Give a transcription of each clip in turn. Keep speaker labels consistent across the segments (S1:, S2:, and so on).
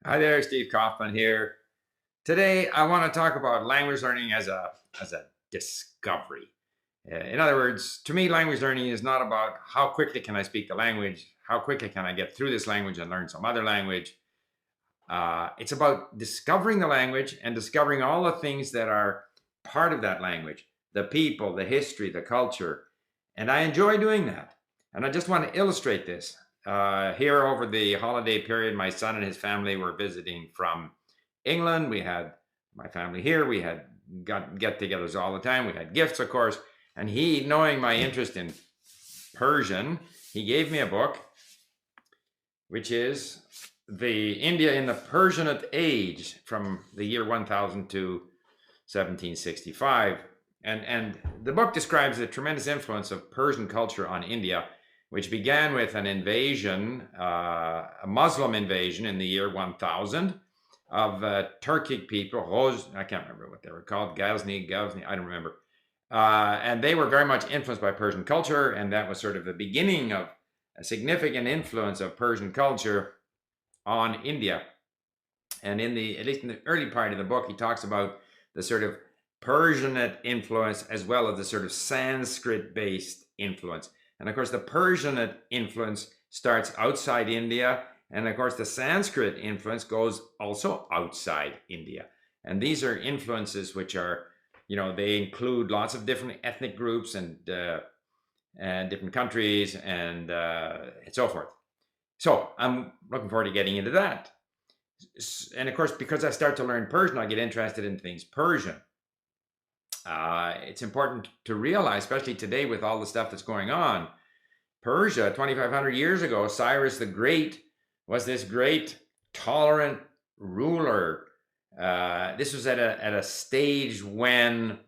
S1: Hi there, Steve Kaufman here. Today, I want to talk about language learning as a discovery. In other words, to me, language learning is not about how quickly can I speak the language, how quickly can I get through this language and learn some other language. It's about discovering the language and discovering all the things that are part of that language, the people, the history, the culture. And I enjoy doing that. And I just want to illustrate this. Here over the holiday period, my son and his family were visiting from England. We had my family here. We had get-togethers all the time. We had gifts, of course. And he, knowing my interest in Persian, he gave me a book, which is the India in the Persian Age from the year 1000 to 1765. And the book describes the tremendous influence of Persian culture on India, which began with an invasion, a Muslim invasion in the year 1000 of Turkic people. I can't remember what they were called, Ghazni, I don't remember. And they were very much influenced by Persian culture, and that was sort of the beginning of a significant influence of Persian culture on India. And at least in the early part of the book, he talks about the sort of Persianate influence as well as the sort of Sanskrit-based influence. And of course, the Persianate influence starts outside India. And of course, the Sanskrit influence goes also outside India. And these are influences which are, they include lots of different ethnic groups and different countries and so forth. So I'm looking forward to getting into that. And of course, because I start to learn Persian, I get interested in things Persian. It's important to realize, especially today with all the stuff that's going on, Persia, 2,500 years ago, Cyrus the Great was this great, tolerant ruler. This was at a stage when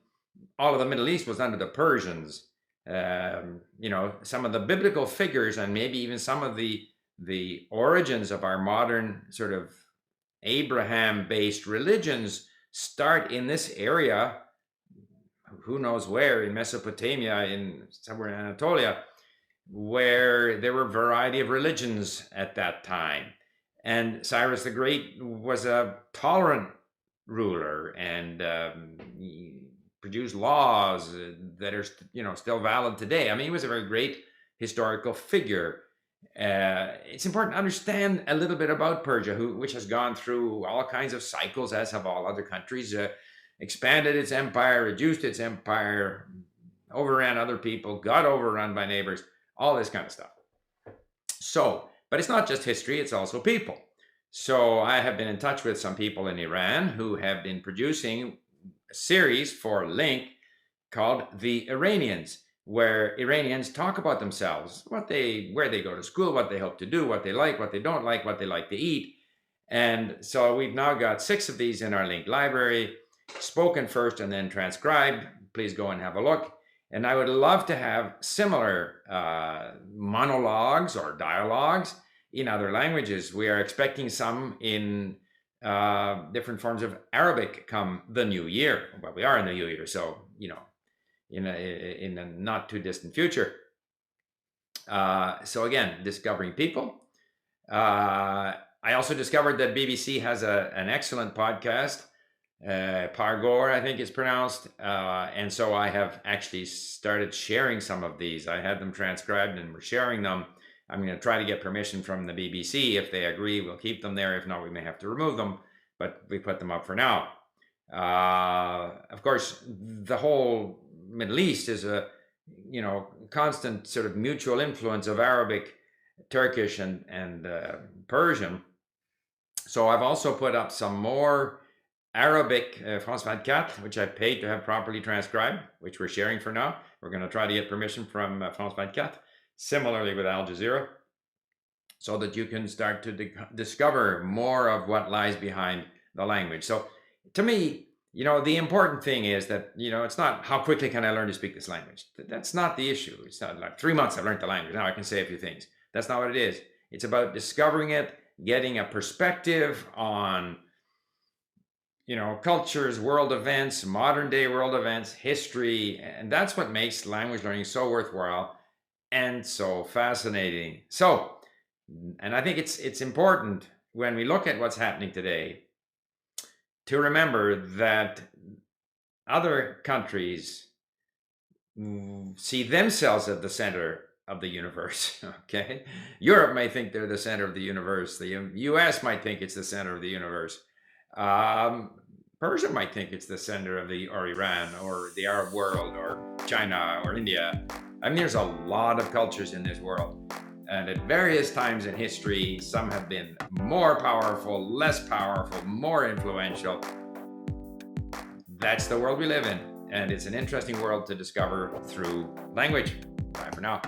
S1: all of the Middle East was under the Persians. Some of the biblical figures and maybe even some of the origins of our modern sort of Abraham-based religions start in this area, who knows where, in Mesopotamia, somewhere in Anatolia, where there were a variety of religions at that time. And Cyrus the Great was a tolerant ruler, and he produced laws that are still valid today. I mean, he was a very great historical figure. It's important to understand a little bit about Persia, which has gone through all kinds of cycles, as have all other countries. Expanded its empire, reduced its empire, overran other people, got overrun by neighbors, all this kind of stuff. So, but it's not just history, it's also people. So I have been in touch with some people in Iran who have been producing a series for Link called The Iranians, where Iranians talk about themselves, where they go to school, what they hope to do, what they like, what they don't like, what they like to eat. And so we've now got 6 of these in our Link library, spoken first and then transcribed. Please go and have a look. And I would love to have similar monologues or dialogues in other languages. We are expecting some in different forms of Arabic come the new year. Well, we are in the new year, so, in a not too distant future. So again, discovering people. I also discovered that BBC has an excellent podcast, Pargor, I think it's pronounced. And so I have actually started sharing some of these. I had them transcribed and we're sharing them. I'm going to try to get permission from the BBC. If they agree, we'll keep them there. If not, we may have to remove them, but we put them up for now. Of course, the whole Middle East is a, constant sort of mutual influence of Arabic, Turkish, and Persian. So I've also put up some more Arabic France 24, which I paid to have properly transcribed, which we're sharing for now. We're going to try to get permission from France 24, similarly with Al Jazeera, so that you can start to discover more of what lies behind the language. So to me, the important thing is that, it's not how quickly can I learn to speak this language. That's not the issue. It's not like 3 months I've learned the language, now I can say a few things. That's not what it is. It's about discovering it, getting a perspective on cultures, world events, modern day world events, history, and that's what makes language learning so worthwhile and so fascinating. So, and I think it's important when we look at what's happening today, to remember that other countries see themselves at the center of the universe. Okay, Europe may think they're the center of the universe. The U.S. might think it's the center of the universe. Um, Persia might think it's the center of or Iran, or the Arab world, or China, or India. I mean, there's a lot of cultures in this world, and at various times in history, some have been more powerful, less powerful, more influential. That's the world we live in, and it's an interesting world to discover through language. Bye for now.